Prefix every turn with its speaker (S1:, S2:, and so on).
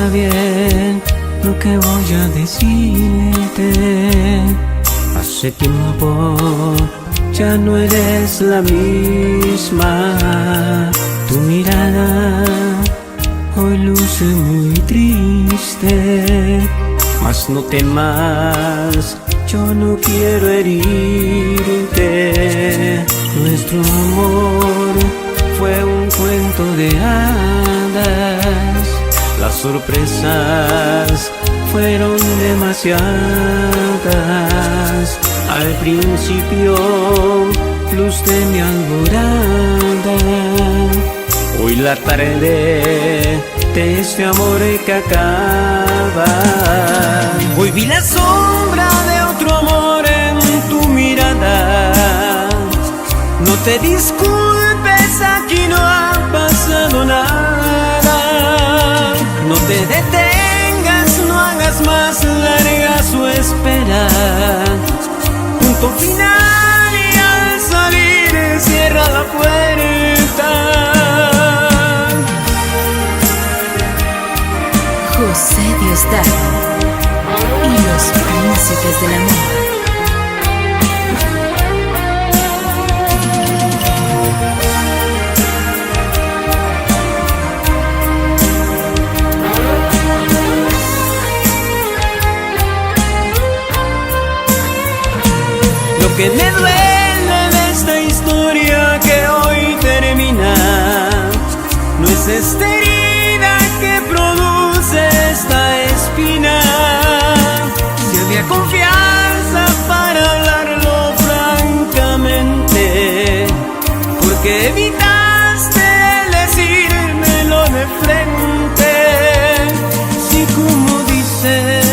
S1: bien lo que voy a decirte. Hace tiempo ya no eres la misma. Tu mirada hoy luce muy triste. Mas no temas, yo no quiero herirte. Nuestro amor fue un cuento de hadas. Las sorpresas fueron demasiadas. Al principio, luz de mi alborada. Hoy la tarde de este amor que acaba. Hoy vi la sombra de otro amor en tu mirada. No te disculpes, aquí no ha pasado nada. No te detengas, no hagas más larga su espera. Punto final y al salir cierra la puerta.
S2: José Diosdado y los Príncipes del Amor.
S1: Lo que me duele de esta historia que hoy termina no es esta herida que produce esta espina. Si había confianza para hablarlo francamente, porque evitaste decírmelo de frente. Si como dices